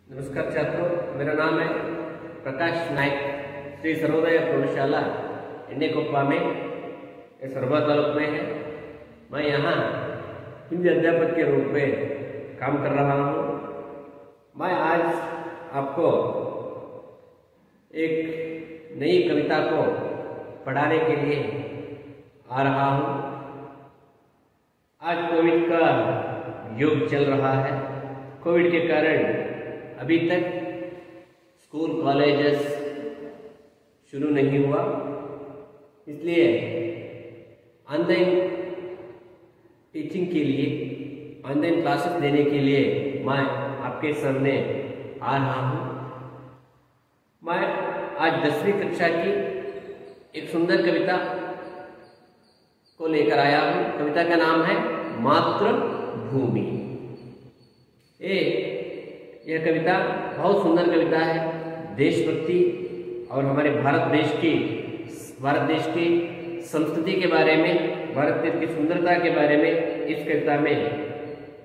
नमस्कार छात्रों, मेरा नाम है प्रकाश नायक। श्री सर्वोदय प्रौढ़शाला एंडेकोप्पा में सरबा तालुक में है। मैं यहाँ हिंदी अध्यापक के रूप में काम कर रहा हूँ। मैं आज आपको एक नई कविता को पढ़ाने के लिए आ रहा हूँ। आज कोविड का युग चल रहा है। कोविड के कारण अभी तक स्कूल कॉलेजेस शुरू नहीं हुआ, इसलिए ऑनलाइन टीचिंग के लिए, ऑनलाइन क्लासेस देने के लिए मैं आपके सामने आ रहा हूँ। मैं आज 10वीं कक्षा की एक सुंदर कविता को लेकर आया हूँ। कविता का नाम है मातृभूमि। यह कविता बहुत सुंदर कविता है। देशभक्ति और हमारे भारत देश की संस्कृति के बारे में, भारत देश की सुंदरता के बारे में इस कविता में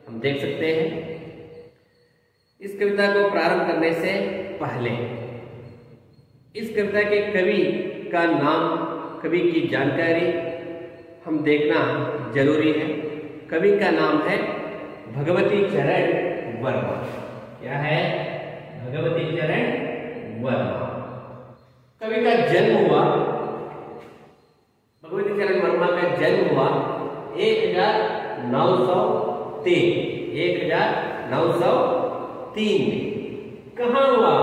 हम देख सकते हैं। इस कविता को प्रारंभ करने से पहले इस कविता के कवि का नाम, कवि की जानकारी हम देखना जरूरी है। कवि का नाम है भगवती चरण वर्मा। क्या है? भगवती चरण वर्मा। कवि का जन्म हुआ, भगवती चरण वर्मा का जन्म हुआ 1903 में। कहाँ हुआ?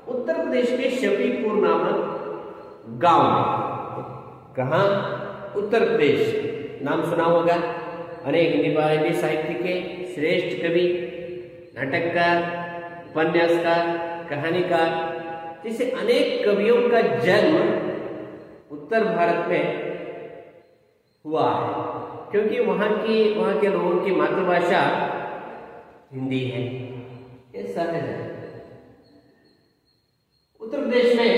उत्तर प्रदेश के शफीपुर नामक गांव में। कहाँ? उत्तर प्रदेश। नाम सुना होगा। अनेक हिंदी साहित्य के श्रेष्ठ कवि, नाटककार, उपन्यासकार, कहानीकार जैसे अनेक कवियों का जन्म उत्तर भारत में हुआ है, क्योंकि वहाँ के लोगों की मातृभाषा हिंदी है। ये सहज है। उत्तर प्रदेश में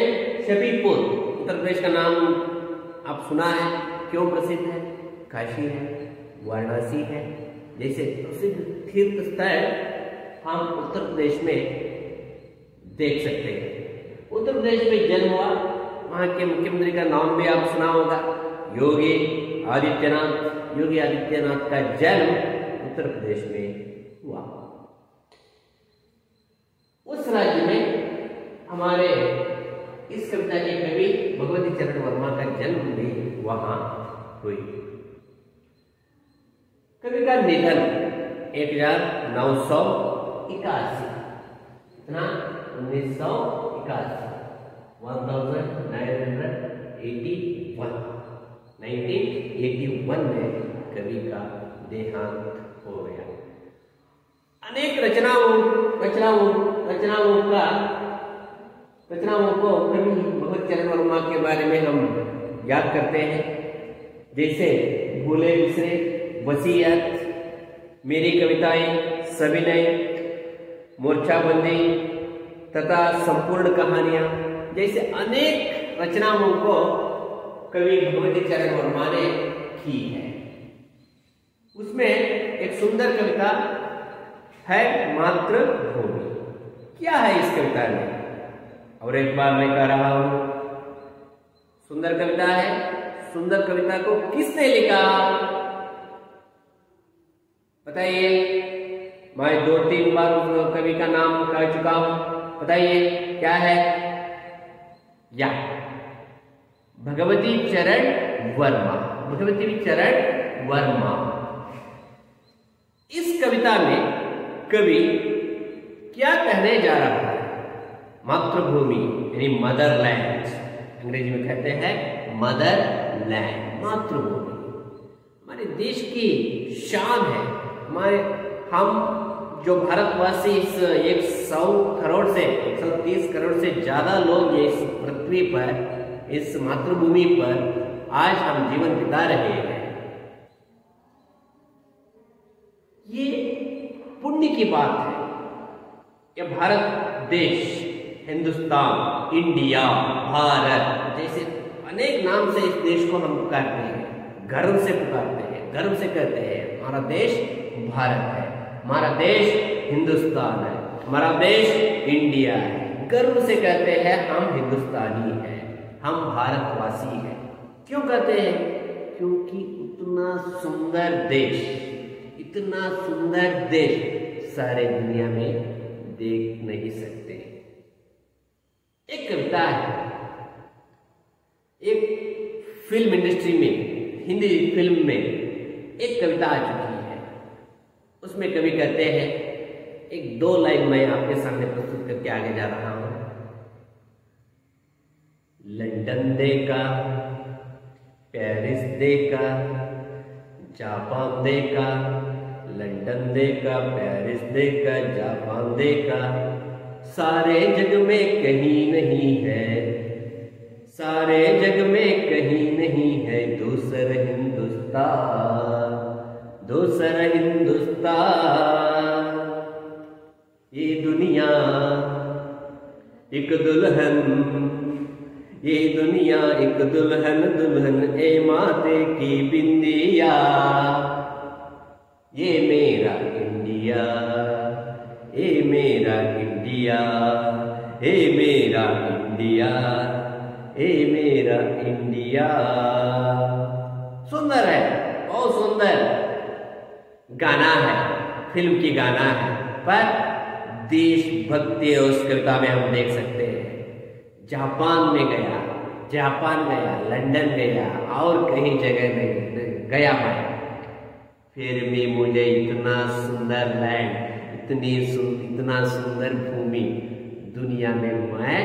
शफीपुर, उत्तर प्रदेश का नाम आप सुना है। क्यों प्रसिद्ध है? काशी है, वाराणसी है, जैसे प्रसिद्ध तीर्थ स्थल हम उत्तर प्रदेश में देख सकते हैं। उत्तर प्रदेश में जन्म हुआ। वहाँ के मुख्यमंत्री का नाम भी आप सुना होगा, योगी आदित्यनाथ। योगी आदित्यनाथ का जन्म उत्तर प्रदेश में हुआ। उस राज्य में हमारे इस कविता के कवि भगवती चरण वर्मा का जन्म भी वहां हुई। कवि का निधन 1981। कितना? 1981 में कवि का देहांत हो गया। अनेक रचनाओं को कवि भगवती चरण वर्मा के बारे में हम याद करते हैं, जैसे भूले बिसरे, वसीयत, मेरी कविताएं, सविनय, मोर्चाबंदी तथा संपूर्ण कहानियां जैसे अनेक रचनाओं को कवि भगवती चरण वर्मा ने की है। उसमें एक सुंदर कविता है मातृभूमि। क्या है इस कविता में? और एक बार मैं कह रहा हूं, सुंदर कविता है। सुंदर कविता को किसने लिखा? बताइए। मैं 2-3 बार कवि का नाम कह चुका हूं। बताइए क्या है? या भगवती चरण वर्मा। भगवती चरण वर्मा। इस कविता में कवि क्या कहने जा रहा है? मातृभूमि यानी मदरलैंड, अंग्रेजी में कहते हैं मदरलैंड, मातृभूमि। हमारे देश की शान है। हम जो भारतवासी, इस 130 करोड़ से ज्यादा लोग इस पृथ्वी पर, इस मातृभूमि पर आज हम जीवन बिता रहे हैं। ये पुण्य की बात है। यह भारत देश, हिंदुस्तान, इंडिया, भारत जैसे अनेक नाम से इस देश को हम पुकारते हैं, गर्व से पुकारते हैं, गर्व से कहते हैं हमारा देश भारत है। हमारा देश हिंदुस्तान है, हमारा देश इंडिया है। गर्व से कहते हैं हम हिंदुस्तानी हैं, हम भारतवासी हैं। क्यों कहते हैं? क्योंकि इतना सुंदर देश, इतना सुंदर देश सारे दुनिया में देख नहीं सकते। एक कविता है, एक फिल्म इंडस्ट्री में, हिंदी फिल्म में एक कविता आ चुकी है। उसमें कवि कहते हैं, एक 2 लाइन मैं आपके सामने प्रस्तुत करके आगे जा रहा हूं। लंदन देखा, पेरिस देखा, जापान देखा, लंदन देखा, पेरिस देखा, जापान देखा, सारे जग में कहीं नहीं है, सारे जग में कहीं नहीं है दूसर हिंदुस्तान, दूसर हिंदुस्तान। ये दुनिया एक दुल्हन, ये दुनिया एक दुल्हन, दुल्हन ए माथे की बिंदिया, ये मेरा इंडिया, ये मेरा इंडिया, ये मेरा इंडिया, ये मेरा इंडिया। सुंदर है, बहुत सुंदर गाना है, फिल्म की गाना है, पर देशभक्ति उस कविता में हम देख सकते हैं। जापान में गया, जापान गया, लंदन गया और कहीं जगह नहीं गया मैं, फिर भी मुझे इतना सुंदर लैंड, इतना सुंदर भूमि दुनिया में मैं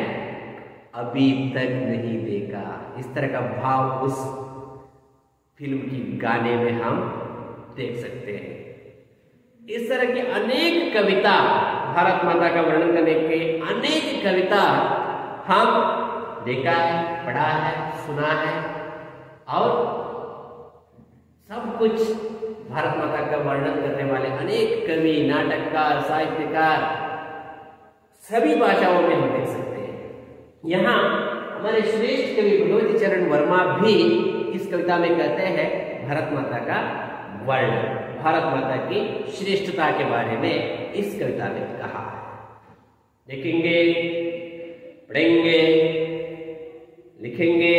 अभी तक नहीं देखा। इस तरह का भाव उस फिल्म की गाने में हम देख सकते हैं। इस तरह की अनेक कविता, भारत माता का वर्णन करने के अनेक कविता हम देखा है, पढ़ा है, सुना है, और सब कुछ भारत माता का वर्णन करने वाले अनेक कवि, नाटककार, साहित्यकार सभी भाषाओं में हम देख सकते हैं। यहाँ हमारे श्रेष्ठ कवि भगवती चरण वर्मा भी इस कविता में कहते हैं भारत माता का वर्णन, भारत माता की श्रेष्ठता के बारे में इस कविता में कहा है। देखेंगे, पढ़ेंगे, लिखेंगे,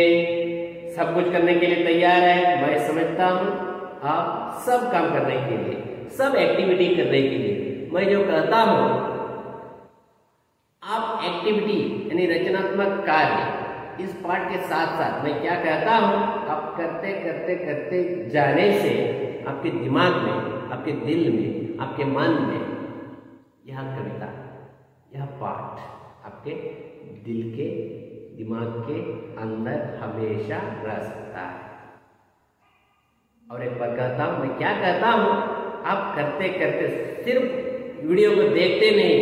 सब कुछ करने के लिए तैयार है। मैं समझता हूं आप सब काम करने के लिए, सब एक्टिविटी करने के लिए मैं जो कहता हूं, आप एक्टिविटी यानी रचनात्मक कार्य इस पाठ के साथ साथ मैं क्या कहता हूं, आप करते करते करते जाने से आपके दिमाग में, आपके दिल में, आपके मन में यह कविता, यह पाठ आपके दिल के, दिमाग के अंदर हमेशा रह सकता है। और एक बार कहता हूं, मैं क्या कहता हूं, आप करते करते सिर्फ वीडियो को देखते नहीं,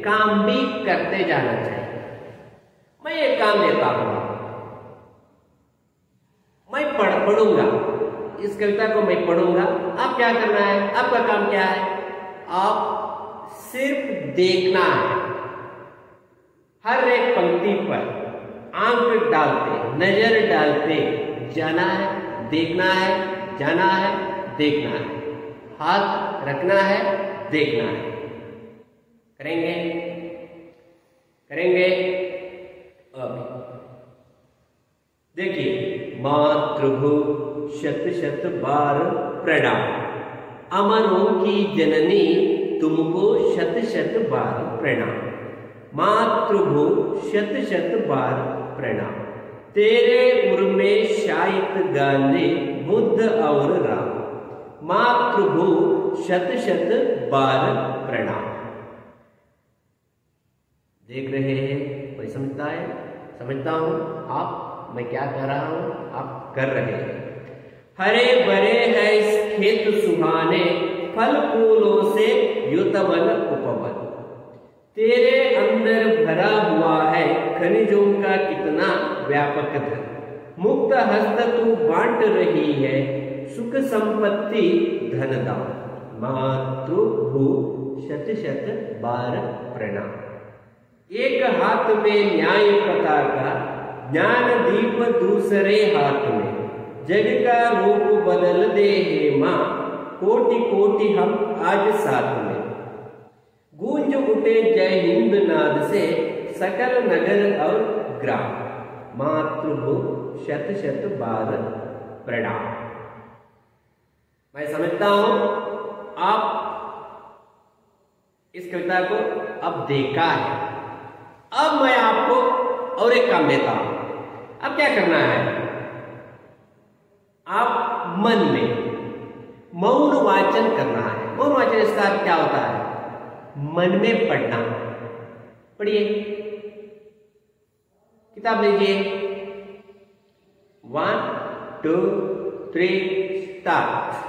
काम भी करते जाना चाहिए। मैं एक काम देता हूं, मैं पढ़ूंगा, इस कविता को मैं पढ़ूंगा। आप क्या करना है, आपका काम क्या है, आप सिर्फ देखना है। हर एक पंक्ति पर आंख डालते, नजर डालते जाना है, देखना है, जाना है, देखना है, हाथ रखना है, देखना है। करेंगे, करेंगे। देखिए, मातृभू शत शत बार प्रणाम, अमरों की जननी तुमको शत शत बार प्रणाम। मातृभू शत शत बार प्रणाम, तेरे उर में शायद गांधी, बुद्ध और राम। मातृभू शत शत बार प्रणाम। देख रहे हैं, कोई समझता हूं आप, मैं क्या कर रहा हूं, आप कर रहे हैं। हरे भरे है इस खेत सुहाने, फल फूलों से युतवन उपवन। तेरे अंदर भरा हुआ है खनिजों का कितना व्यापक धन। मुक्त हस्त तू बांट रही है सुख संपत्ति धन दान। मातृभू शत शत बार प्रणाम। एक हाथ में न्याय पताका, ज्ञान दीप दूसरे हाथ में। जग का रूप बदल दे हे माँ, कोटि कोटि हम आज साथ में। उठे जय हिंद नाद से सकल नगर और ग्राम, मातृभू शत शत बार प्रणाम। मैं समझता हूं आप इस कविता को अब देखा है। अब मैं आपको और एक काम देता हूं। अब क्या करना है, आप मन में मौन वाचन करना है। मौन वाचन इसका अर्थ क्या होता है, मन में पढ़ना। पढ़िए, किताब लीजिए। 1 2 3 स्टार्ट।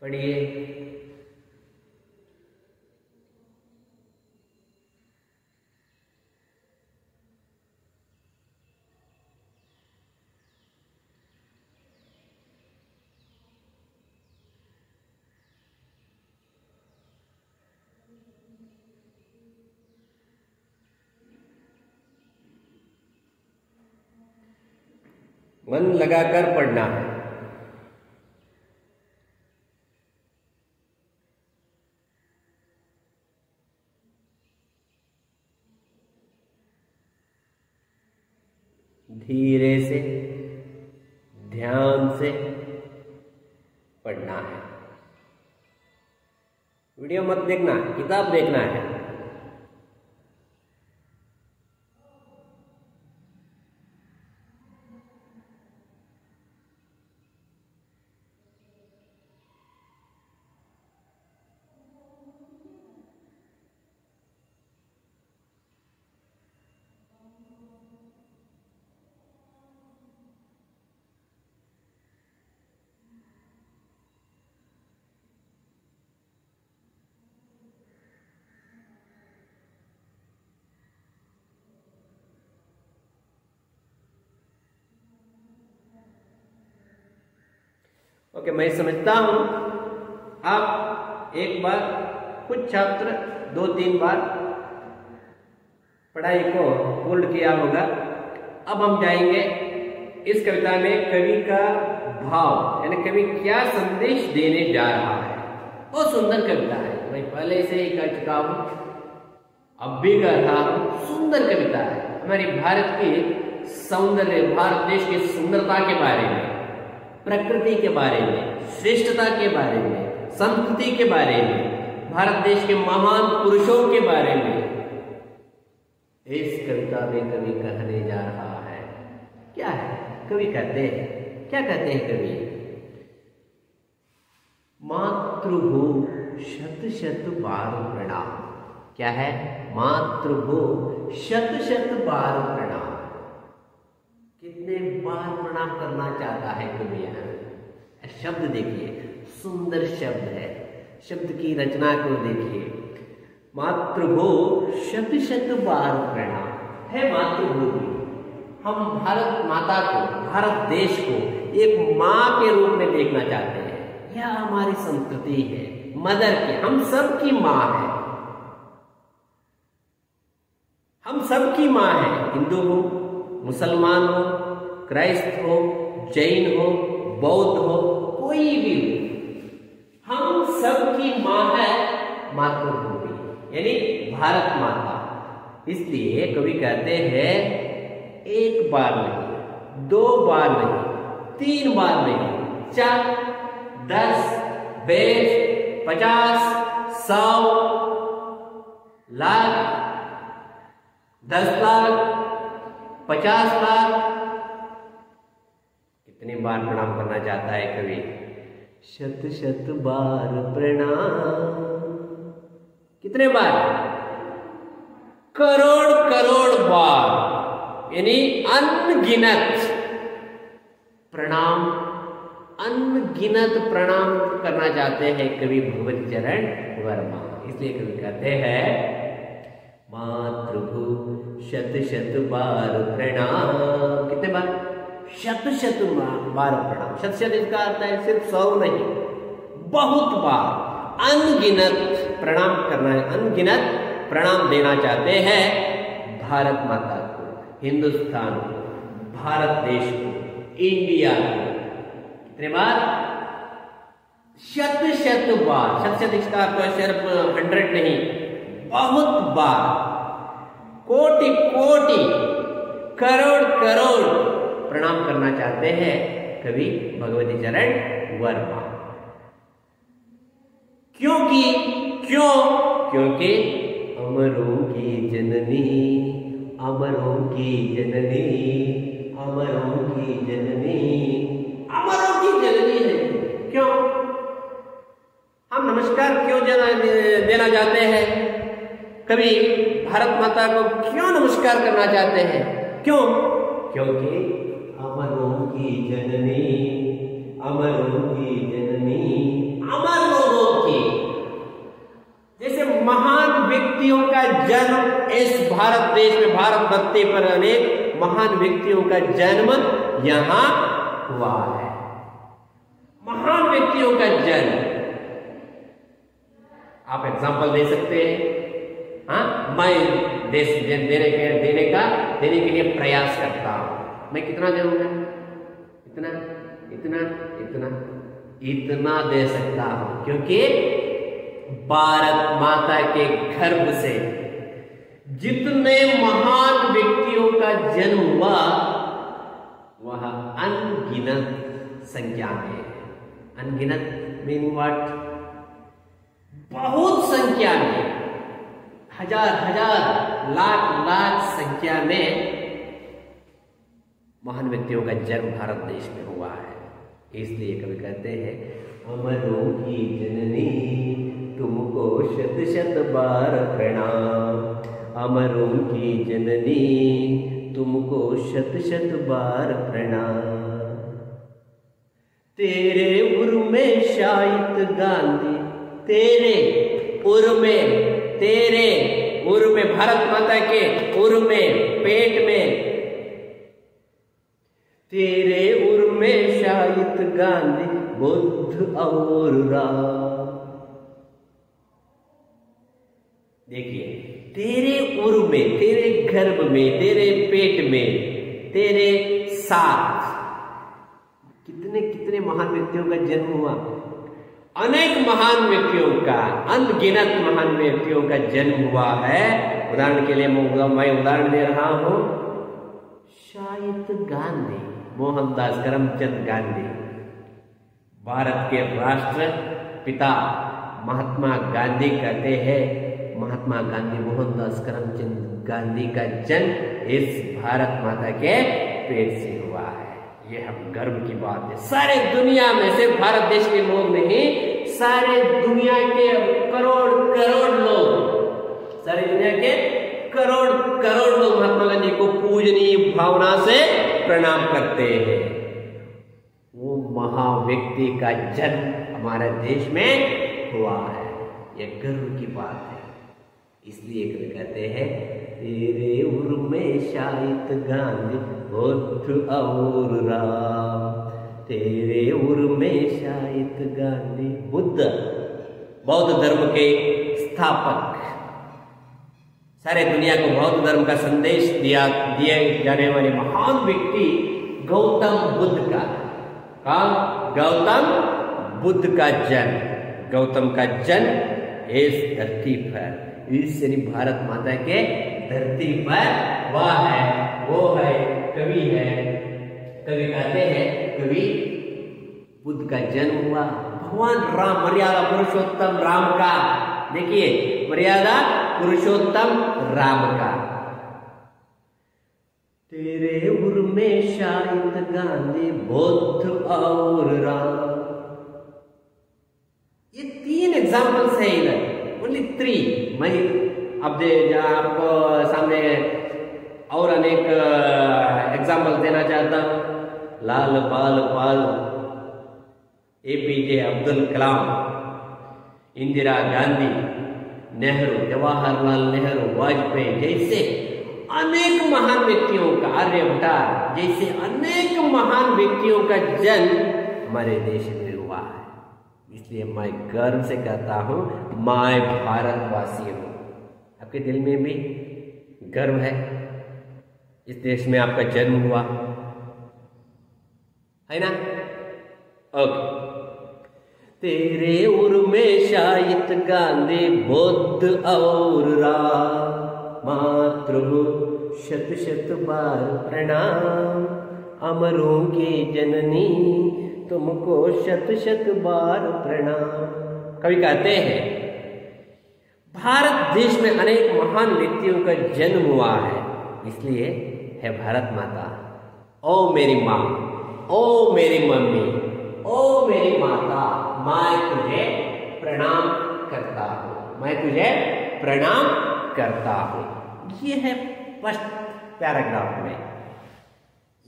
पढ़िए। मन लगाकर पढ़ना है। धीरे से, ध्यान से पढ़ना है। वीडियो मत देखना, किताब देखना है। ओके, मैं समझता हूं आप एक बार, कुछ छात्र 2-3 बार पढ़ाई को होल्ड किया होगा। अब हम जाएंगे इस कविता में कवि का भाव, यानी कवि क्या संदेश देने जा रहा है। बहुत सुंदर कविता है, मैं पहले से ही कह चुका हूं, अब भी कह रहा हूं, सुंदर कविता है। हमारी भारत की सौंदर्य, भारत देश की सुंदरता के बारे में, प्रकृति के बारे में, श्रेष्ठता के बारे में, संस्कृति के बारे में, भारत देश के महान पुरुषों के बारे में इस कविता में कवि कहने जा रहा है। क्या है कवि कहते हैं, क्या कहते हैं कवि? मातृभू शत शत बार प्रणाम। क्या है? मातृभू शत शत बार प्रणाम। कितने करना चाहता है कवि। यहाँ शब्द देखिए, सुंदर शब्द है, शब्द की रचना को देखिए। मातृभू शत शत बार प्रणाम है। मातृभूमि, हम भारत माता को, भारत देश को एक माँ के रूप में देखना चाहते हैं। यह हमारी संस्कृति है, मदर की, हम सबकी माँ है, हम सबकी माँ है। हिंदू हो, मुसलमान हो, क्राइस्त हो, जैन हो, बौद्ध हो, कोई भी हो, हम सबकी माँ है मातृभूमि, यानी भारत माता। इसलिए कवि कहते हैं एक बार नहीं, दो बार नहीं, तीन बार नहीं, 4, 10, 20, 50, 100 लाख, 10 लाख, 50 लाख, कितनी बार प्रणाम करना चाहता है कवि? शत शत बार प्रणाम। कितने बार? करोड़ करोड़ बार, यानी अनगिनत प्रणाम, अनगिनत प्रणाम करना चाहते हैं कवि भगवती चरण वर्मा। इसलिए कवि कहते हैं मातृभू शत शत बार प्रणाम। कितने बार? शत शत बार प्रणाम। शत शत इसका अर्थ है सिर्फ 100 नहीं, बहुत बार, अनगिनत प्रणाम करना है, अनगिनत प्रणाम देना चाहते हैं भारत माता को, हिंदुस्तान को, भारत देश को, इंडिया को। कितने बार? शत शत बार। शत शत इसका अर्थ है सिर्फ 100 नहीं, बहुत बार, कोटि कोटि, करोड़ करोड़ प्रणाम करना चाहते हैं कवि भगवती चरण वर्मा। क्योंकि क्योंकि अमरों की जननी, अमरों की जननी, अमरों की जननी, अमरों की जननी है। क्यों हम नमस्कार क्यों देना चाहते हैं? कभी भारत माता को क्यों नमस्कार करना चाहते हैं? क्यों? क्योंकि अमरों की जननी, अमरों की जननी, अमर लोगों की, जैसे महान व्यक्तियों का जन्म इस भारत देश में, भारत धरती पर अनेक महान व्यक्तियों का जन्म यहां हुआ है। महान व्यक्तियों का जन्म आप एग्जांपल दे सकते हैं। हाँ, मैं देने के लिए प्रयास करता हूं। मैं कितना दूंगा? इतना इतना इतना इतना दे सकता हूं, क्योंकि भारत माता के गर्भ से जितने महान व्यक्तियों का जन्म हुआ वह अनगिनत संख्या में, अनगिनत मीन व्हाट? बहुत संख्या में, हजार हजार, लाख लाख संख्या में महान व्यक्तियों का जन्म भारत देश में हुआ है। इसलिए कवि कहते हैं अमरों की जननी तुमको शत शत बार प्रणाम, अमरों की जननी तुमको शत शत बार प्रणाम। तेरे उर में शाहिद गांधी, तेरे उर में भारत माता के उर में, पेट में, तेरे उर में शाहिद गांधी, बुद्ध और राम। देखिए, तेरे उर में, तेरे गर्भ में, तेरे पेट में, तेरे साथ कितने कितने महान व्यक्तियों का जन्म हुआ। अनेक महान व्यक्तियों का, अनगिनत महान व्यक्तियों का जन्म हुआ है। उदाहरण के लिए मैं उदाहरण दे रहा हूं, शाहिद गांधी, मोहनदास करमचंद गांधी, भारत के राष्ट्र पिता महात्मा गांधी कहते हैं, महात्मा गांधी मोहनदास करमचंद गांधी का जन्म इस भारत माता के पेट से हुआ है। ये हम गर्व की बात है। सारे दुनिया में, सिर्फ भारत देश के लोग नहीं, सारे दुनिया के करोड़ करोड़ लोग, सारी दुनिया के करोड़ करोड़ लोग महात्मा गांधी को पूजनीय भावना से प्रणाम करते हैं। महाव्यक्ति का जन्म हमारे देश में हुआ है। यह गर्व की बात है। इसलिए कवि कहते हैं, तेरे उर में शायद गांधी बुद्ध और राम, तेरे उर में शायद गांधी बुद्ध, बौद्ध धर्म के स्थापक, सारे दुनिया को बौद्ध धर्म का संदेश दिए जाने वाले महान व्यक्ति गौतम बुद्ध का गौतम बुद्ध का जन्म, गौतम का जन्म इस धरती पर, इस यानी भारत माता के धरती पर हुआ है। वो है कवि कहते हैं, कवि बुद्ध का जन्म हुआ भगवान राम, मर्यादा पुरुषोत्तम राम का, देखिए मर्यादा पुरुषोत्तम राम का। तेरे उर में शायद गांधी बुद्ध और राम, ये 3 एग्जाम्पल्स है इधर, ओनली 3। मैं अब आपको सामने और अनेक एग्जाम्पल देना चाहता हूं। लाल बाल पाल, APJ अब्दुल कलाम, इंदिरा गांधी, नेहरू, जवाहरलाल नेहरू, वाजपेयी जैसे अनेक महान व्यक्तियों का, आर्यभट्ट जैसे अनेक महान व्यक्तियों का जन्म हमारे देश में हुआ है। इसलिए मैं गर्व से कहता हूं, मैं भारतवासी हूं। आपके दिल में भी गर्व है, इस देश में आपका जन्म हुआ है ना? ओके। तेरे उर में शायद गांधी बुद्ध और राम, मातृभू शत शत बार प्रणाम, अमरों की जननी तुमको शत शत बार प्रणाम। कवि कहते हैं, भारत देश में अनेक महान व्यक्तियों का जन्म हुआ है, इसलिए है भारत माता, ओ मेरी माँ, ओ मेरी मम्मी, ओ मेरी माता, मैं तुझे प्रणाम करता हूं, मैं तुझे प्रणाम करता हूं। ये है फर्स्ट पैराग्राफ में,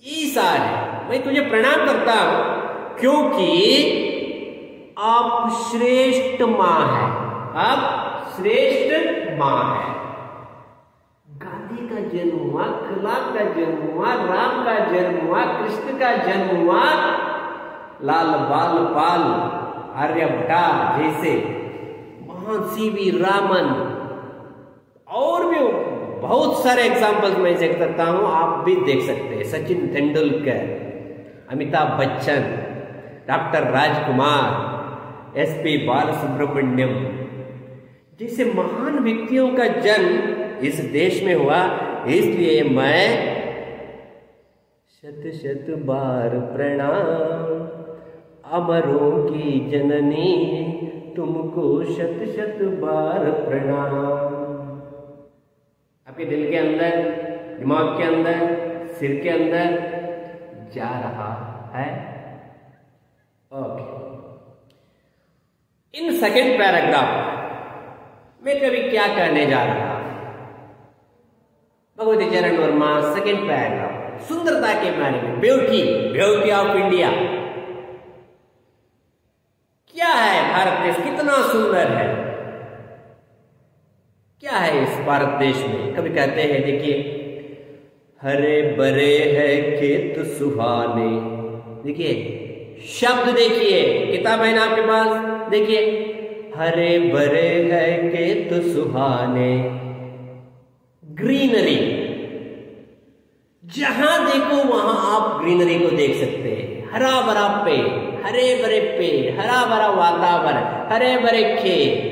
ये सार है, मैं तुझे प्रणाम करता हूं क्योंकि आप श्रेष्ठ मां है, आप श्रेष्ठ मां है। गांधी का जन्म हुआ, कलाम का जन्म हुआ, राम का जन्म हुआ, कृष्ण का जन्म हुआ, लाल बाल पाल, आर्यभट्ट जैसे महान CV रामन, और भी बहुत सारे एग्जाम्पल्स मैं देख सकता हूं, आप भी देख सकते हैं। सचिन तेंदुलकर, अमिताभ बच्चन, डॉक्टर राजकुमार, SP बालसुब्रमण्यम जैसे महान व्यक्तियों का जन्म इस देश में हुआ। इसलिए मैं शत शत बार प्रणाम, अमरों की जननी तुमको शत शत बार प्रणाम। आपके दिल के अंदर, दिमाग के अंदर, सिर के अंदर जा रहा है। ओके। इन सेकेंड पैराग्राफ में कवि क्या कहने जा रहा है? भगवती चरण वर्मा सेकेंड पैराग्राफ, सुंदरता के बारे में, ब्यूटी ऑफ इंडिया। क्या है भारत देश, कितना सुंदर है, क्या है इस भारत देश में? कवि कहते हैं, देखिए, हरे भरे है खेत सुहाने। देखिए शब्द, देखिए किताब है ना आपके पास, देखिए हरे भरे है खेत सुहाने, ग्रीनरी, जहां देखो वहां आप ग्रीनरी को देख सकते हैं। हरा भरा पेड़, हरे भरे पेड़, हरा भरा वातावरण, हरे भरे खेत,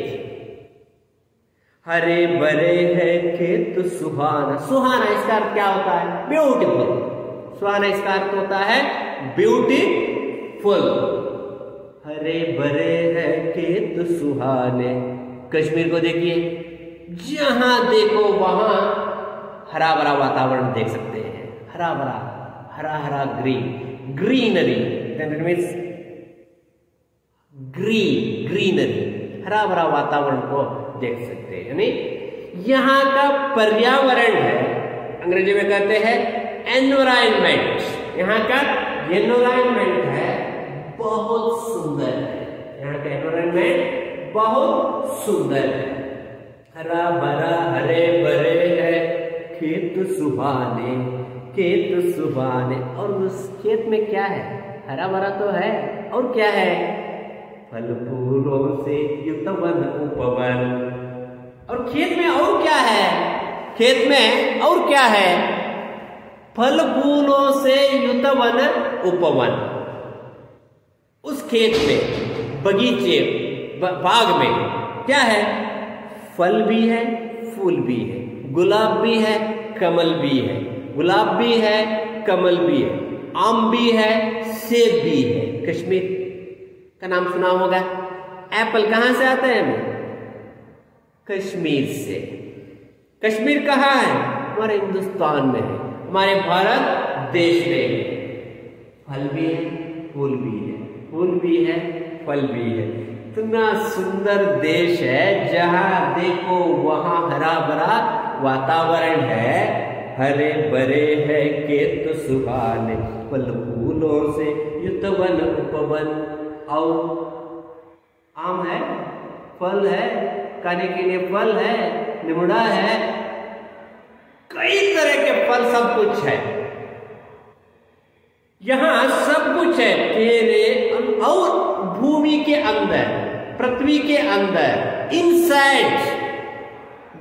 हरे भरे है खेत सुहाना। सुहाना इसका अर्थ क्या होता है? ब्यूटीफुल। सुहाना इसका अर्थ होता है ब्यूटीफुल। हरे भरे है खेत सुहाने। कश्मीर को देखिए, जहां देखो वहां हरा भरा वातावरण देख सकते हैं। हरा भरा, हरा हरा ग्रीनरी मीन्स ग्रीनरी, हरा भरा वातावरण को देख सकते हैं। यानी यहाँ का पर्यावरण है, अंग्रेजी में कहते हैं एनवायरनमेंट। यहाँ का एनवायरनमेंट है बहुत सुंदर है। यहाँ का एनवायरनमेंट बहुत सुंदर है, हरा भरा हरे भरे है, खेत सुहाने खेत सुहाने। और उस खेत में क्या है? हरा भरा तो है, और क्या है? फल फूलों से युक्त वन उपवन। और खेत में और क्या है? खेत में और क्या है? फल फूलों से युक्त वन उपवन। उस खेत में, बगीचे, बाग में क्या है? फल भी है, फूल भी है, गुलाब भी है, कमल भी है, गुलाब भी है, कमल भी है, आम भी है, सेब भी है। कश्मीर का नाम सुना होगा। एप्पल कहां से आता है? कश्मीर से। कश्मीर कहाँ है? हमारे हिंदुस्तान में है, हमारे भारत देश में। फल भी है, फूल भी है, फूल भी है, फल भी है। इतना सुंदर देश है, जहां देखो वहां हरा भरा वातावरण है, हरे भरे है खेत सुहाने, फल फूलों से युक्त वन उपवन। और आम है, फल है, खाने के लिए फल है, निमुड़ा है, कई तरह के फल, सब कुछ है यहां, सब कुछ है तेरे। और भूमि के अंदर, पृथ्वी के अंदर, inside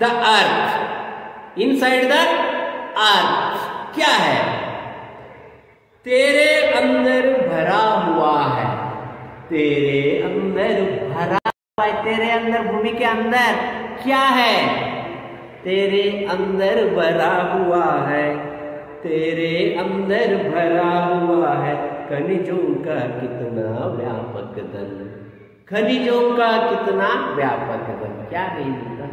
the earth, inside the earth क्या है? तेरे अंदर भरा हुआ है, तेरे अंदर भरा हुआ है। तेरे अंदर, भूमि के अंदर क्या है? तेरे अंदर भरा हुआ है, तेरे अंदर भरा हुआ है, खनिजों का कितना व्यापक धन, खनिजों का कितना व्यापक धन। क्या है इनका?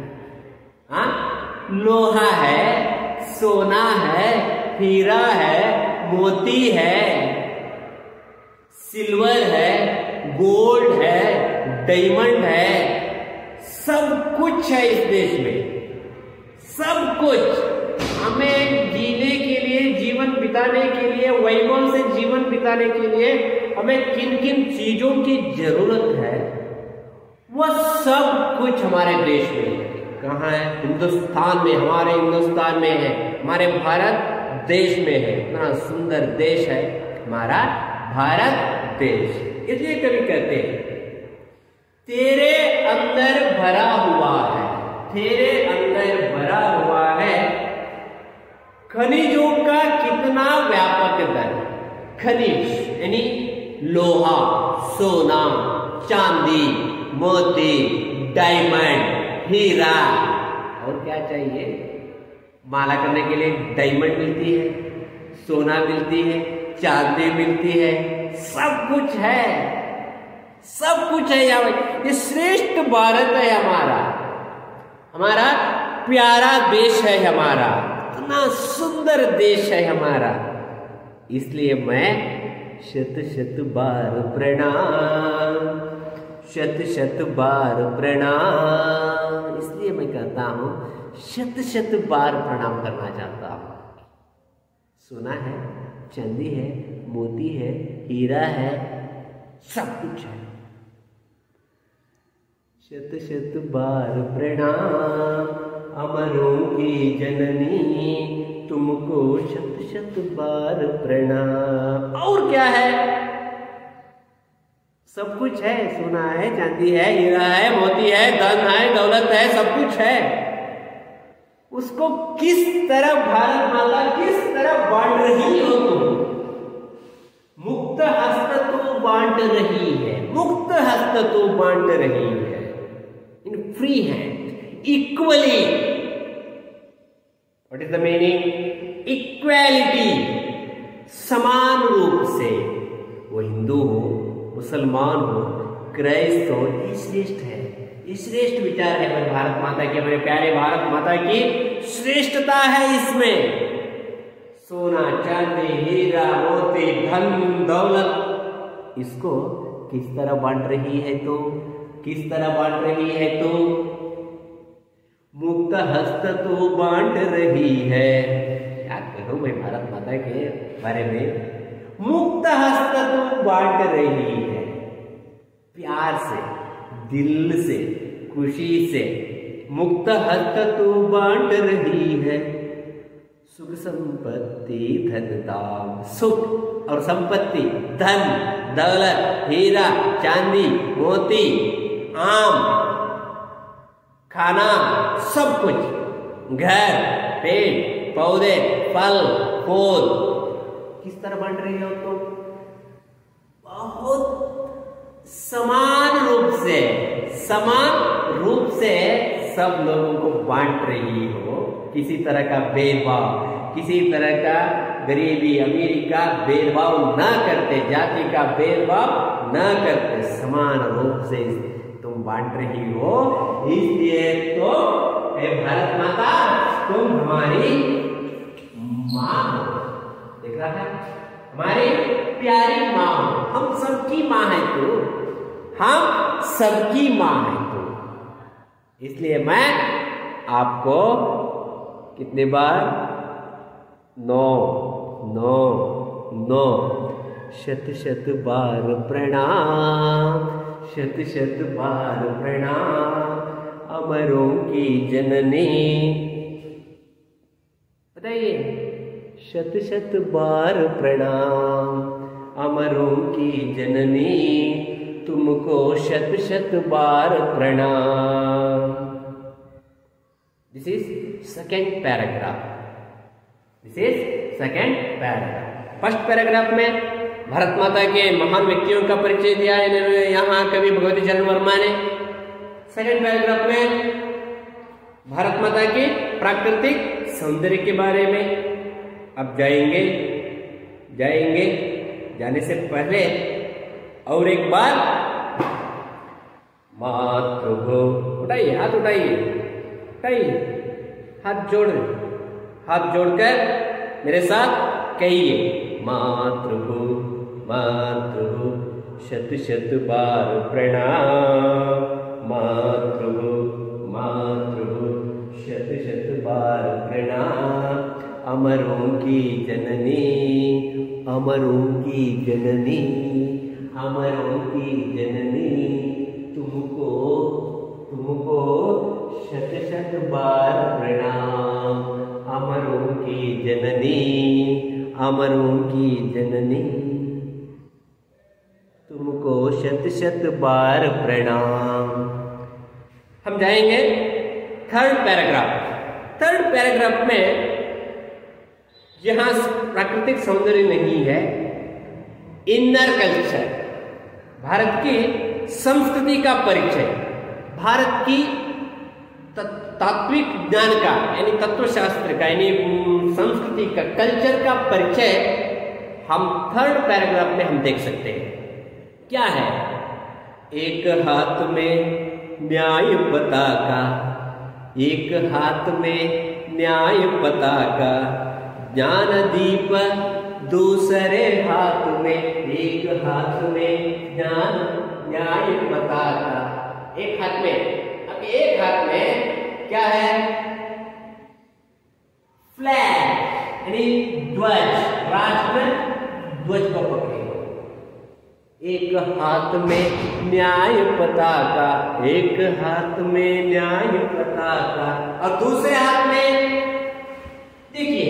हाँ, लोहा है, सोना है, हीरा है, मोती है, सिल्वर है, गोल्ड है, डायमंड है, सब कुछ है इस देश में, सब कुछ। हमें जीने के लिए, जीवन बिताने के लिए, वैभव से जीवन बिताने के लिए हमें किन किन चीजों की जरूरत है, वह सब कुछ हमारे देश में है। कहाँ है? हिंदुस्तान में, हमारे हिंदुस्तान में है, हमारे भारत देश में है। इतना सुंदर देश है हमारा भारत देश। इसलिए कभी कहते हैं तेरे अंदर भरा हुआ है, तेरे अंदर भरा हुआ है, खनिजों का कितना व्यापक धन। खनिज यानी लोहा, सोना, चांदी, मोती, डायमंड, हीरा। और क्या चाहिए? माला करने के लिए डायमंड मिलती है, सोना मिलती है, चांदी मिलती है, सब कुछ है, सब कुछ है यहाँ। ये श्रेष्ठ भारत है हमारा, हमारा प्यारा देश है हमारा, इतना सुंदर देश है हमारा। इसलिए मैं शत शत बार प्रणाम, शत शत बार प्रणाम, इसलिए मैं कहता हूं शत शत बार प्रणाम करना चाहता हूं। सोना है, चांदी है, मोती है, हीरा है, सब कुछ है। शत शत बार प्रणाम अमरों की जननी, तुमको शत शत बार प्रणाम। और क्या है? सब कुछ है, सोना है, चांदी है, हीरा है, मोती है, धन है, दौलत है, सब कुछ है। उसको किस तरह भारत माता किस तरह बांट रही हो तुम? मुक्त हस्त तो बांट रही है, मुक्त हस्त तो बांट रही है, in free hand, equally. What is the meaning? Equality, समान रूप से। वो हिंदू हो, मुसलमान हो, क्राइस्त हो, ये श्रेष्ठ है, ये श्रेष्ठ विचार है हमारे भारत माता की, हमारे प्यारे भारत माता की श्रेष्ठता है इसमें। सोना, चांदी, हीरा, मोती, धन, दौलत, इसको किस तरह बांट रही है तो? किस तरह बांट रही है तो? मुक्त हस्त तो बांट रही है। क्या करूं मैं भारत माता के बारे में? मुक्त हस्त तो बांट रही है, प्यार से, दिल से, खुशी से मुक्त हस्त तू बांट रही है। सुख संपत्ति धन दाम, सुख और संपत्ति, धन दौलत, हीरा चांदी मोती, आम खाना, सब कुछ, घर पेड़ पौधे फल फूल, किस तरह बांट रही हो तुम? बहुत समान रूप से सब लोगों को बांट रही हो। किसी तरह का भेदभाव, किसी तरह का गरीबी अमीरी का भेदभाव न करते, जाति का भेदभाव न करते, समान रूप से तुम बांट रही हो। इसलिए तो हे भारत माता, तुम हमारी माँ हो। देख रहा है, हमारी प्यारी माँ हो। हम सबकी माँ है तू, हम सबकी माँ है तू। इसलिए मैं आपको कितने बार? 9 शत शत बार प्रणाम, शत शत बार प्रणाम, अमरों की जननी। बताइए, शत शत बार प्रणाम, अमरों की जननी, तुमको शत शत बार प्रणाम। This is second paragraph. First paragraph में भारत माता के महान व्यक्तियों का परिचय दिया है यहाँ कवि भगवती चरण वर्मा ने। सेकेंड पैराग्राफ में भारत माता के प्राकृतिक सौंदर्य के बारे में। अब जाएंगे, जाने से पहले और एक बार मातृभू, उठाइए हाथ, हाथ जोड़कर मेरे साथ कहिए, मातृभू मातृभू शत शत बार प्रणाम, मातृभू मातृभू शत शत बार प्रणाम, अमरों की जननी, अमरों की जननी, अमरों की जननी, तुमको शत शत बार प्रणाम, अमरों की जननी, अमरों की जननी, तुमको शत शत बार प्रणाम। हम जाएंगे थर्ड पैराग्राफ में, जहां प्राकृतिक सौंदर्य नहीं है, इनर कल्चर, भारत की संस्कृति का परिचय, भारत की तात्विक ज्ञान का यानी तत्वशास्त्र का यानी संस्कृति का, कल्चर का परिचय हम थर्ड पैराग्राफ में हम देख सकते हैं। क्या है? एक हाथ में न्याय पताका, एक हाथ में न्याय पताका, ज्ञान दीप दूसरे हाथ में, एक हाथ में ज्ञान न्याय पताका, एक हाथ में। अब एक हाथ में क्या है? फ्लैग यानी ध्वज, राष्ट्र ध्वज को पकड़े। एक हाथ में न्याय पताका, एक हाथ में न्याय पताका, और दूसरे हाथ में देखिए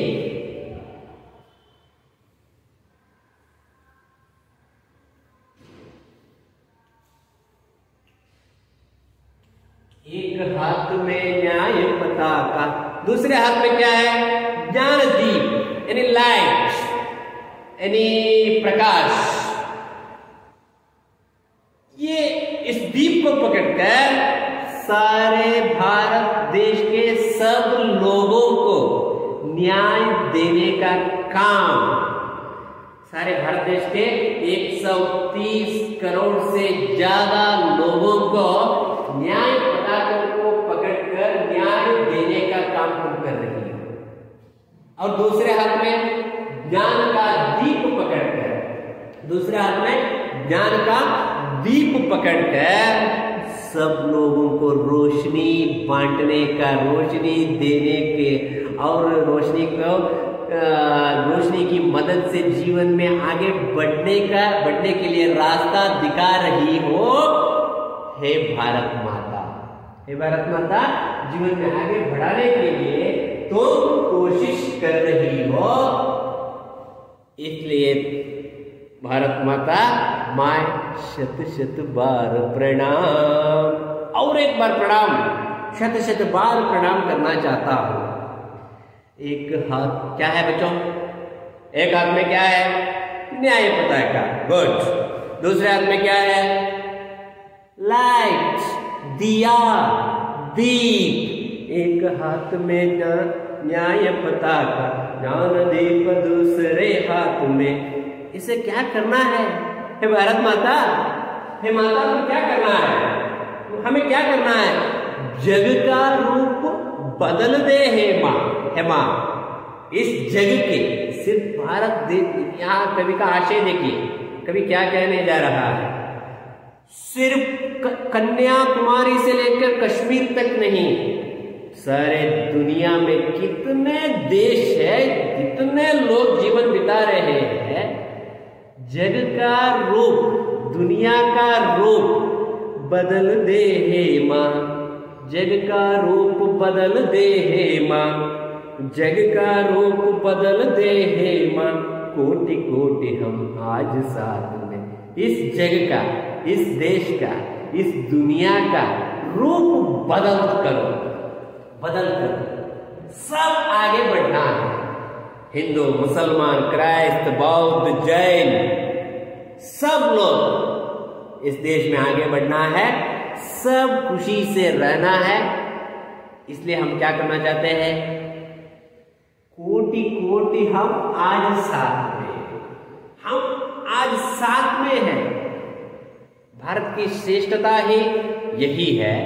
एक हाथ में न्याय पताका, दूसरे हाथ में क्या है? ज्ञान दीप यानी लाइट यानी प्रकाश। ये इस दीप को पकड़कर सारे भारत देश के सब लोगों को न्याय देने का काम, सारे भारत देश के 130 करोड़ से ज्यादा लोगों को न्याय पताकों को पकड़कर न्याय देने का काम तुम कर रही हो। और दूसरे हाथ में ज्ञान का दीप पकड़कर, दूसरे हाथ में ज्ञान का दीप पकड़कर सब लोगों को रोशनी बांटने का, रोशनी देने के और रोशनी को रोशनी की मदद से जीवन में आगे बढ़ने के लिए रास्ता दिखा रही हो। हे भारत माता, हे भारत माता, जीवन में आगे बढ़ाने के लिए तुम कोशिश कर रही हो। इसलिए भारत माता माय शत शत बार प्रणाम, और एक बार प्रणाम, शत शत बार प्रणाम करना चाहता हूं। एक हाथ क्या है बच्चों? एक हाथ में क्या है? न्याय पताका, गुड। दूसरे हाथ में क्या है? लाइट, दिया, दीप। एक हाथ में न्याय पताका, ज्ञान दीप दूसरे हाथ में। इसे क्या करना है? हे भारत माता, हे माता, तो क्या करना है? हमें क्या करना है? जग का रूप बदल दे हे माँ, हे माँ। इस जग के सिर्फ भारत देश, यहाँ कवि का आशय देखिए, कवि क्या कहने जा रहा है। सिर्फ कन्याकुमारी से लेकर कश्मीर तक नहीं, सारे दुनिया में कितने देश है, कितने लोग जीवन बिता रहे हैं। जग का रूप, दुनिया का रूप बदल दे हे माँ, जग का रूप बदल दे हे माँ, जग का रूप बदल दे हे माँ। कोटि कोटि हम आज साथ में। इस जग का, इस देश का, इस दुनिया का रूप बदल करो, बदल करो। सब आगे बढ़ना है। हिंदू, मुसलमान, क्राइस्त, बौद्ध, जैन, सब लोग इस देश में आगे बढ़ना है, सब खुशी से रहना है। इसलिए हम क्या करना चाहते हैं? कोटि कोटि हम आज साथ में, हम आज साथ में हैं। भारत की श्रेष्ठता ही यही है।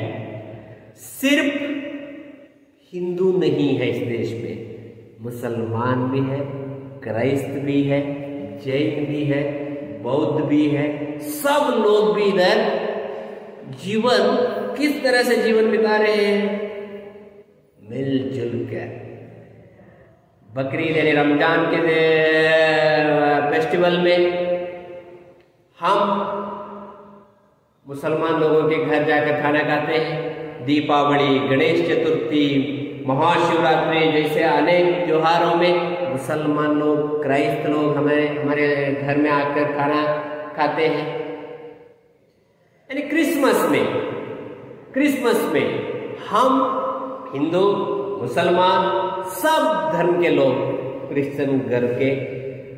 सिर्फ हिंदू नहीं है इस देश में, मुसलमान भी है, क्राइस्त भी है, जैन भी है, बौद्ध भी है। सब लोग भी इधर जीवन किस तरह से जीवन बिता रहे हैं? मिलजुल कर। बकरीद यानी रमजान के फेस्टिवल में हम मुसलमान लोगों के घर जाकर खाना खाते हैं। दीपावली, गणेश चतुर्थी, महाशिवरात्रि जैसे अनेक त्योहारों में मुसलमान लोग, क्राइस्त लोग हमारे घर में आकर खाना खाते हैं। यानी क्रिसमस में हम हिंदू, मुसलमान, सब धर्म के लोग क्रिश्चियन घर के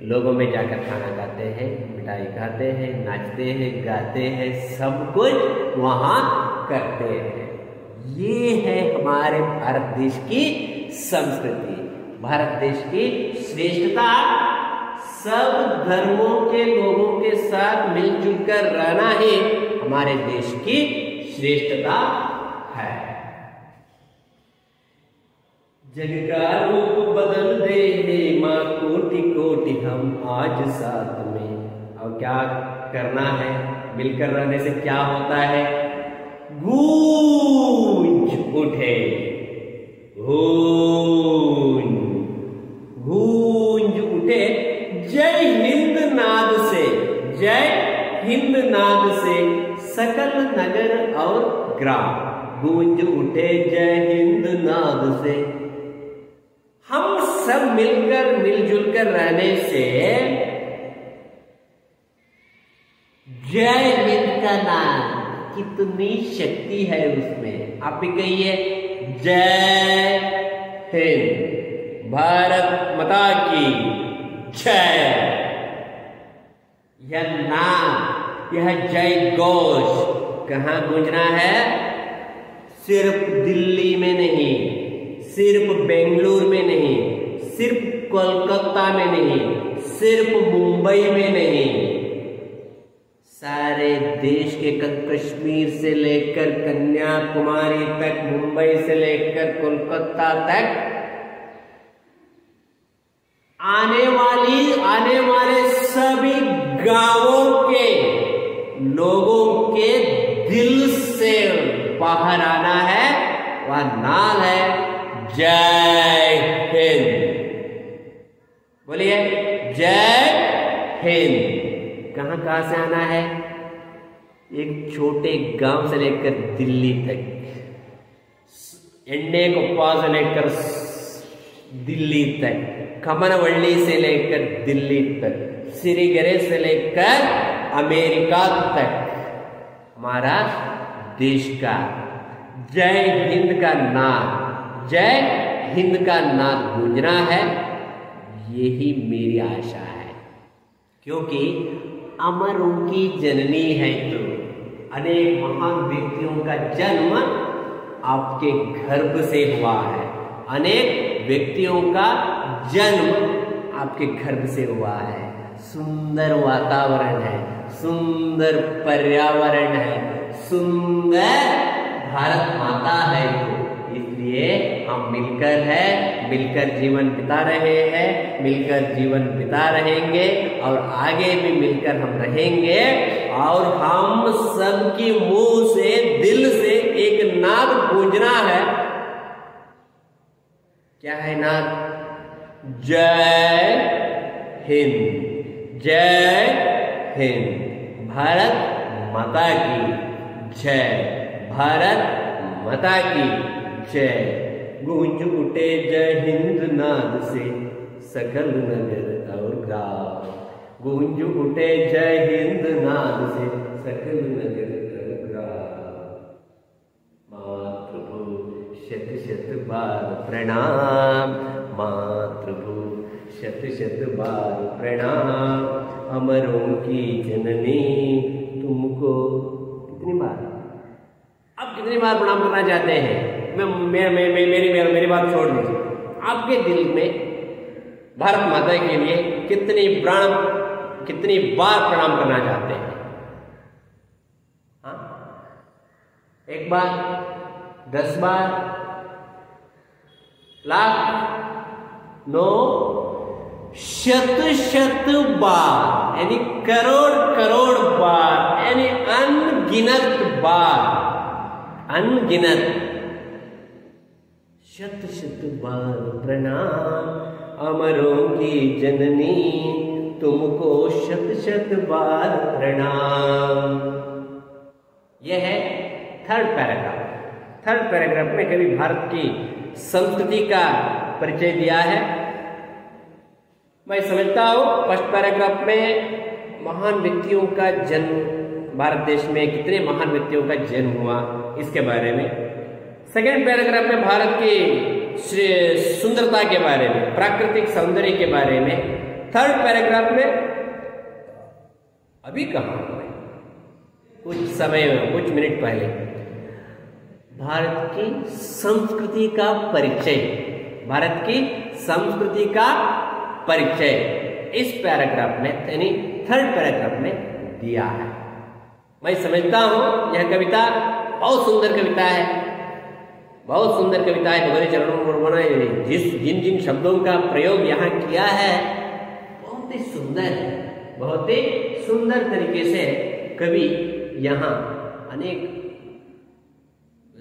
लोगों में जाकर खाना खाते हैं, मिठाई खाते हैं, नाचते हैं, गाते हैं, सब कुछ वहां करते हैं। ये है हमारे भारत देश की संस्कृति, भारत देश की श्रेष्ठता। सब धर्मों के लोगों के साथ मिलजुल कर रहना ही हमारे देश की श्रेष्ठता है। जग का रूप बदल दे हे माँ, कोटि कोटि हम आज साथ में। और क्या करना है? मिलकर रहने से क्या होता है? गूंज उठे, गूंज उठे जय हिंद नाद से, जय हिंद नाद से सकल नगर और ग्राम। गूंज उठे जय हिंद नाद से। हम सब मिलकर, मिलजुल कर रहने से जय हिंद का नाम, कितनी शक्ति है उसमें। आप भी कहिए जय हिंद, भारत माता की जय। यह नाम, यह जय घोष कहाँ गूंजना है? सिर्फ दिल्ली में नहीं, सिर्फ बेंगलुरु में नहीं, सिर्फ कोलकाता में नहीं, सिर्फ मुंबई में नहीं, सारे देश के कश्मीर से लेकर कन्याकुमारी तक, मुंबई से लेकर कोलकाता तक आने वाले सभी गांवों के लोगों के दिल से बाहर आना है। वह नाम है जय हिंद। हिंद। कहाँ कहाँ से आना है? एक छोटे गांव से लेकर दिल्ली तक, एंडे कोप्पा से लेकर दिल्ली तक, खमनवल्ली से लेकर दिल्ली तक, सिरीगरे से लेकर अमेरिका तक हमारा देश का जय हिंद का नाद, जय हिंद का नाद गूंजना है। यही मेरी आशा है, क्योंकि अमरों की जननी है तो अनेक महान व्यक्तियों का जन्म आपके गर्भ से हुआ है, अनेक व्यक्तियों का जन्म आपके गर्भ से हुआ है। सुंदर वातावरण है, सुंदर पर्यावरण है, सुंदर भारत माता है, तो इसलिए हम मिलकर है, मिलकर जीवन बिता रहे हैं, मिलकर जीवन बिता रहेंगे और आगे भी मिलकर हम रहेंगे। और हम सबकी मुंह से, दिल से एक नाद गूंजना है। क्या है नाद? जय हिंद, जय हिंद, भारत माता की जय, भारत माता की जय। गूंज उठे जय हिंद नाद से सकल नगर और गांव, गूंज उठे जय हिंद नाद से सकल नगर और गांव। मातृभू शत शत बार प्रणाम, मातृभू शत शत बार प्रणाम, अमरों की जननी तुमको। कितनी बार, अब कितनी बार प्रणाम करना चाहते हैं? मेरी बात छोड़ दीजिए। आपके दिल में भारत माता के लिए कितनी बार प्रणाम करना चाहते हैं? हाँ? एक बार, 10 बार, लाख, 9, शत शत बार, यानी करोड़ करोड़ बार, यानी अनगिनत बार, अनगिनत शत शत बार प्रणाम, अमरों की जननी तुमको शत शत बार प्रणाम। यह है थर्ड पैराग्राफ। थर्ड पैराग्राफ में कवि भारत की संस्कृति का परिचय दिया है। मैं समझता हूं फर्स्ट पैराग्राफ में महान व्यक्तियों का जन्म, भारत देश में कितने महान व्यक्तियों का जन्म हुआ इसके बारे में। सेकेंड पैराग्राफ में भारत की सुंदरता के बारे में, प्राकृतिक सौंदर्य के बारे में। थर्ड पैराग्राफ में अभी कहा कुछ समय में, कुछ मिनट पहले, भारत की संस्कृति का परिचय, भारत की संस्कृति का परिचय इस पैराग्राफ में, यानी थर्ड पैराग्राफ में दिया है। मैं समझता हूं यह कविता बहुत सुंदर कविता है, बहुत सुंदर कविता है। तुम्हारे चरणों में जिन जिन शब्दों का प्रयोग यहाँ किया है बहुत ही सुंदर है, बहुत ही सुंदर तरीके से कवि यहाँ अनेक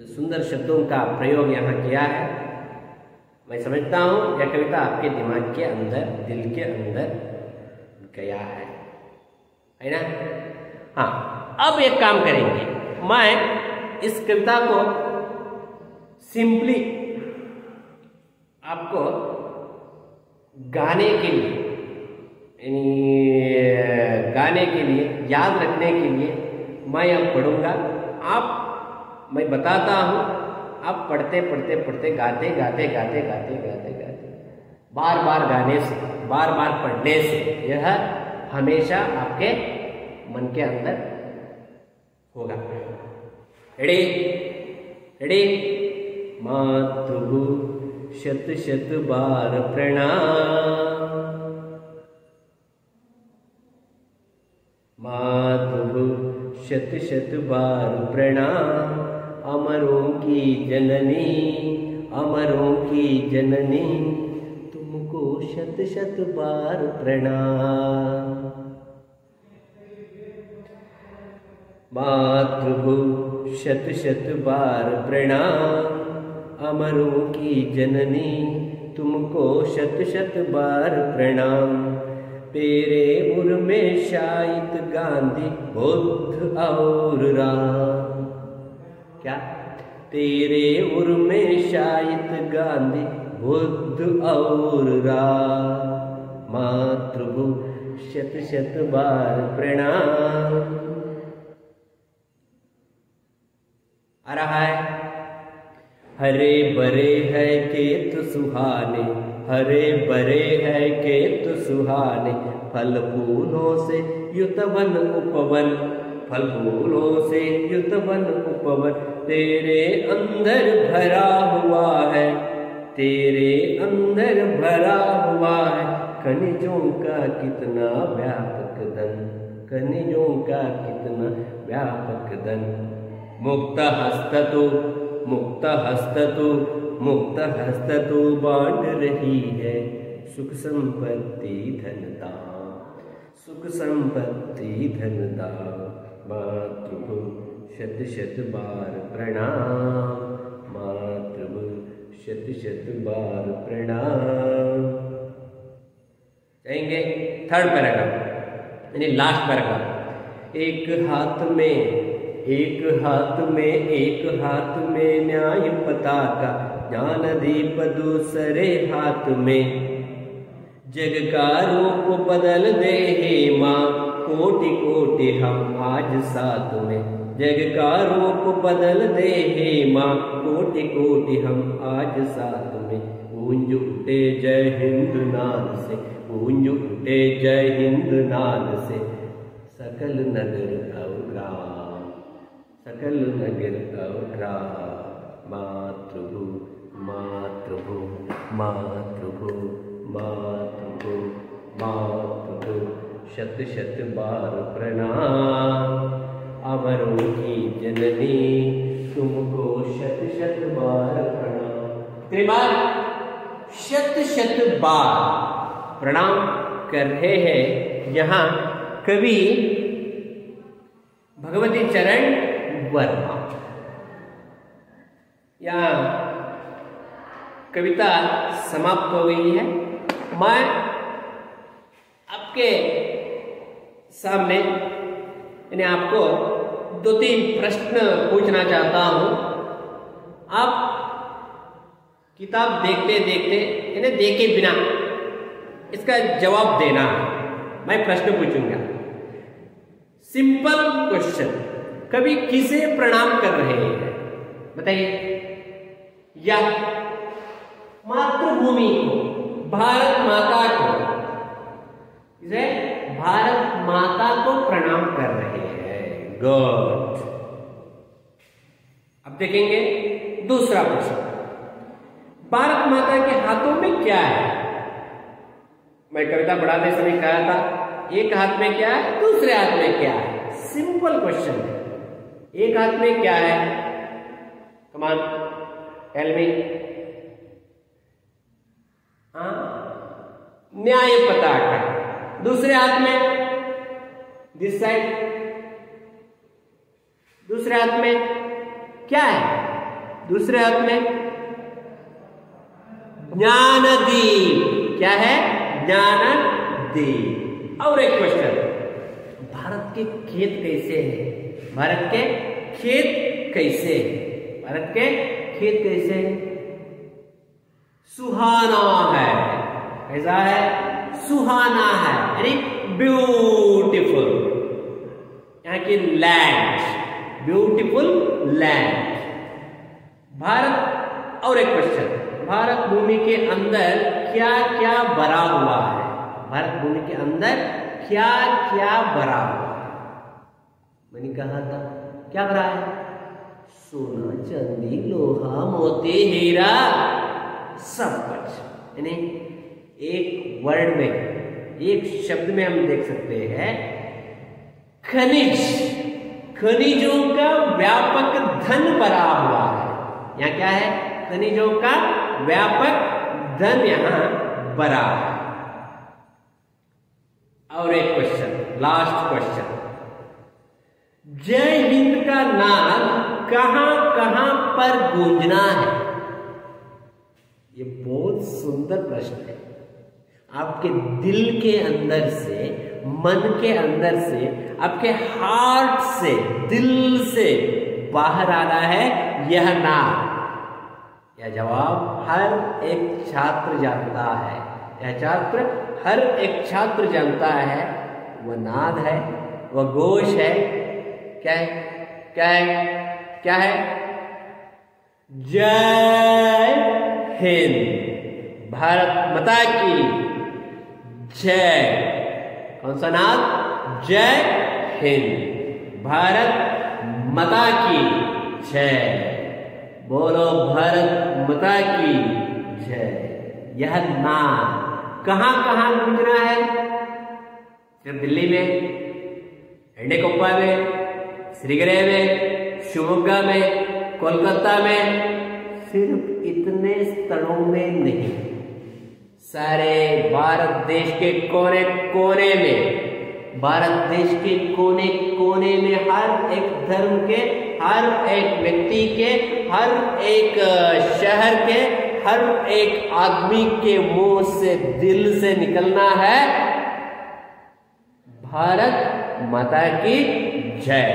सुंदर शब्दों का प्रयोग यहाँ किया है। मैं समझता हूँ यह कविता आपके दिमाग के अंदर, दिल के अंदर गया है ना? हाँ, अब एक काम करेंगे, मैं इस कविता को सिंपली आपको गाने के लिए, यानी गाने के लिए, याद रखने के लिए मैं अब पढ़ूंगा। मैं बताता हूँ, आप पढ़ते पढ़ते पढ़ते, गाते गाते गाते गाते गाते गाते, बार बार गाने से, बार बार पढ़ने से यह हमेशा आपके मन के अंदर होगा। रेडी? रेडी? मातृभू शत शत बार प्रणाम, मातृभू शत शत बार प्रणाम, अमरों की जननी, अमरों की जननी तुमको शत शत बार प्रणाम। मातृभू शत शत बार प्रणाम, अमरों की जननी तुमको शत शत बार प्रणाम। तेरे उर में शायद गांधी बुद्ध और राम। क्या? तेरे उर में शायद गांधी बुद्ध और राम। मातृभू शत शत बार प्रणाम। आ रहा है। हरे भरे है खेत सुहाने, हरे भरे है खेत सुहाने, फल फूलों से युतवन उपवन, फल फूलों से युतवन उपवन। तेरे अंदर भरा हुआ है, तेरे अंदर भरा हुआ है, खनिजों का कितना व्यापक धन, खनिजों का कितना व्यापक धन। मुक्त हस्त तो, मुक्त हस्त तो, मुक्त हस्त तो बांट रही है सुख संपत्ति धनता, सुख संपत्ति धनता। मातृभू शत शत बार प्रणाम, मातृभू शत शत बार प्रणाम। जाएंगे थर्ड पैराग्राफ यानी लास्ट पैराग्राफ। एक हाथ में, एक हाथ में, एक हाथ में न्याय पताका, ज्ञान दीप दूसरे हाथ में। जग का रूप बदल दे हे माँ, कोटि कोटि हम आज साथ में। जग का रूप बदल दे हे माँ, कोटि कोटि हम आज साथ में। गूंज उठे जय हिंद नाद से, गूंज उठे जय हिंद नाद से, सकल नगर और ग्राम, सकल नगर और ग्राम। मातृभू मातृभू मातृभू मातृभू मातृभू शत शत बार प्रणाम। अमरों की जननी तुमको शत शत बार प्रणाम। कितनी बार? शत शत बार प्रणाम कर रहे हैं यहाँ कवि भगवती चरण वर्मा। यहाँ कविता समाप्त हो गई है। मैं आपके सामने यानी आपको दो तीन प्रश्न पूछना चाहता हूं। आप किताब देखते देखते यानी देखे बिना इसका जवाब देना। मैं प्रश्न पूछूंगा, सिंपल क्वेश्चन। कभी किसे प्रणाम कर रहे हैं बताइए? या मातृभूमि को, भारत माता को, इसे भारत माता को प्रणाम कर रहे हैं। गुड। अब देखेंगे दूसरा प्रश्न। भारत माता के हाथों में क्या है? मैं कविता पढ़ाते समय कहा था एक हाथ में क्या है, दूसरे हाथ में क्या है। सिंपल क्वेश्चन है। एक हाथ में क्या है? कमान टेल मी। न्याय पताका। दूसरे हाथ में दिस साइड, दूसरे हाथ में क्या है? दूसरे हाथ में ज्ञानदीप। क्या है? ज्ञानदीप। और एक क्वेश्चन, भारत के खेत कैसे हैं? भारत के खेत कैसे हैं? भारत के खेत कैसे हैं? सुहाना है। कैसा है? सुहाना है यानी ब्यूटीफुल। यहाँ की लैंड, ब्यूटीफुल लैंड। भारत। और एक क्वेश्चन, भारत भूमि के अंदर क्या क्या भरा हुआ है? भारत भूमि के अंदर क्या क्या भरा हुआ है? मैंने कहा था क्या भरा है? सोना, चांदी, लोहा, मोती, हीरा, सब कुछ। यानी एक वर्ड में, एक शब्द में हम देख सकते हैं खनिज। खनिजों का व्यापक धन भरा हुआ है। यहाँ क्या है? खनिजों का व्यापक धन यहाँ भरा है। और एक क्वेश्चन, लास्ट क्वेश्चन, जय हिंद का नाम कहां कहां पर गूंजना है? ये बहुत सुंदर प्रश्न है। आपके दिल के अंदर से, मन के अंदर से, आपके हार्ट से, दिल से बाहर आ रहा है यह नाद। यह जवाब हर एक छात्र जानता है, हर एक छात्र जानता है। वह नाद है, वह घोष है। क्या है? क्या है? क्या है? जय हिंद, भारत माता की जय। कौन सा नाद? जय हिंद, भारत माता की जय। बोलो भारत माता की जय। यह नाद कहां कहां गूंजना है? सिर्फ दिल्ली में, एंडेकोप्पा में, श्रीगृह में, शिवमोगा में, कोलकाता में, सिर्फ इतने स्थलों में नहीं, सारे भारत देश के कोने कोने में, भारत देश के कोने कोने में हर एक धर्म के, हर एक व्यक्ति के, हर एक शहर के, हर एक आदमी के मुंह से, दिल से निकलना है भारत माता की जय,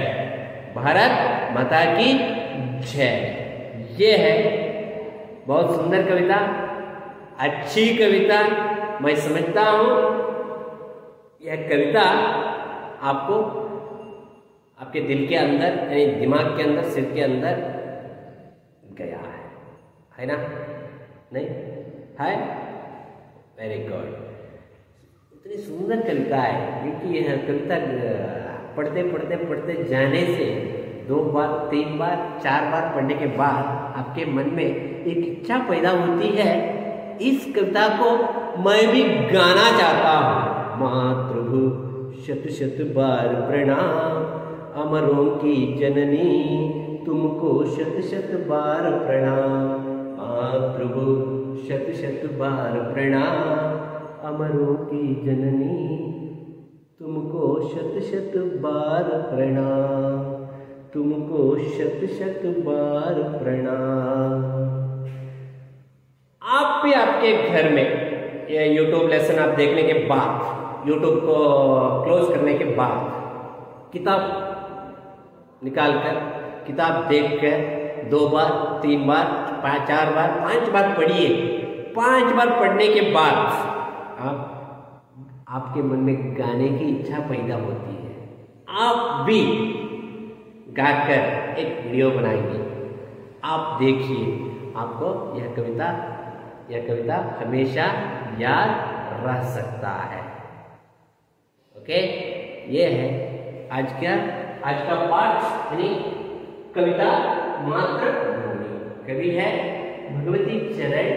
भारत माता की जय। ये है बहुत सुंदर कविता, अच्छी कविता। मैं समझता हूं यह कविता आपको आपके दिल के अंदर, यानी दिमाग के अंदर, सिर के अंदर गया है ना? नहीं है? Very good. इतनी सुंदर कविता है, क्योंकि यह कविता पढ़ते पढ़ते पढ़ते जाने से 2 बार, 3 बार, 4 बार पढ़ने के बाद आपके मन में एक इच्छा पैदा होती है, इस कविता को मैं भी गाना चाहता हूँ। मातृभू शत शत बार प्रणाम, अमरों की जननी तुमको शत शत बार प्रणाम। मातृभू शत शत बार प्रणाम, अमरों की जननी तुमको शत शत बार प्रणाम, तुमको शत शत बार प्रणाम। आप भी आपके घर में ये YouTube लेसन आप देखने के बाद, YouTube को क्लोज करने के बाद, किताब निकालकर, किताब देखकर 2 बार, 3 बार, 4 बार, 5 बार पढ़िए। 5 बार पढ़ने के बाद आपके मन में गाने की इच्छा पैदा होती है। आप भी गाकर एक वीडियो बनाएंगे, आप देखिए, आपको यह कविता हमेशा याद रह सकता है। ओके, ये है आज का पाठ, यानी कविता मातृभूमि। कवि है भगवती चरण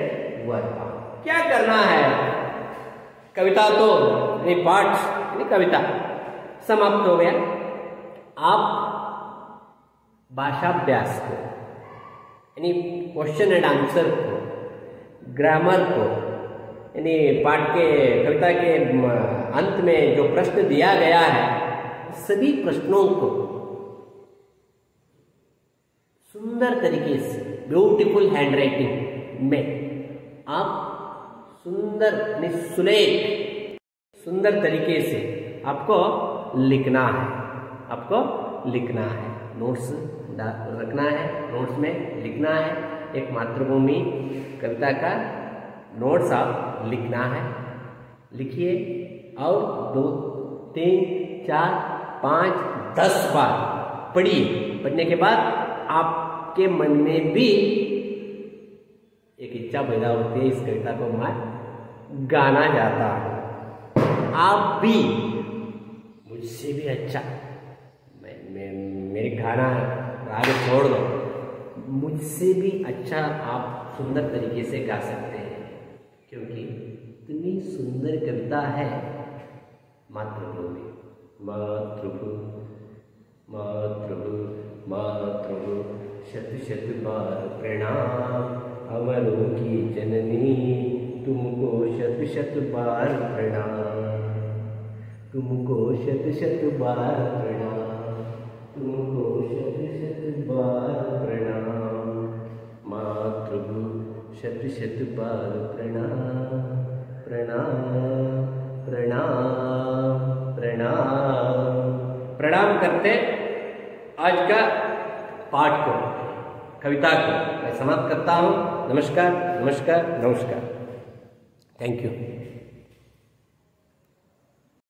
वर्मा। क्या करना है? कविता तो यानी पाठ, यानी कविता समाप्त हो गया। आप भाषाभ्यास को, यानी क्वेश्चन एंड आंसर को, ग्रामर को, यानी पाठ के, कविता के अंत में जो प्रश्न दिया गया है, सभी प्रश्नों को सुंदर तरीके से, ब्यूटीफुल हैंडराइटिंग में आप सुंदर, सुलेख, सुंदर तरीके से आपको लिखना है, नोट्स रखना है, नोट्स में लिखना है। एक मातृभूमि कविता का नोट्स आप लिखना है, लिखिए और 2, 3, 4, 5, 10 बार पढ़िए। पढ़ने के बाद आपके मन में भी एक इच्छा पैदा होती है, इस कविता को मैं गाना चाहता हूँ। आप भी मुझसे भी अच्छा, मेरे गाना आगे छोड़ दो, मुझसे भी अच्छा आप सुंदर तरीके से गा सकते हैं, क्योंकि इतनी सुंदर कविता है मातृभूमि। मातृभू मातृभू मातृभू शत शत बार प्रणाम, अमरों की जननी तुमको शत शत बार प्रणाम, तुमको शत शत बार प्रणाम, तुमको शत शत बार प्रणाम। मातृभू शत शत बार प्रणाम, प्रणाम प्रणाम प्रणाम। प्रणाम करते आज का पाठ को, कविता को मैं समाप्त करता हूँ। नमस्कार नमस्कार नमस्कार। Thank you.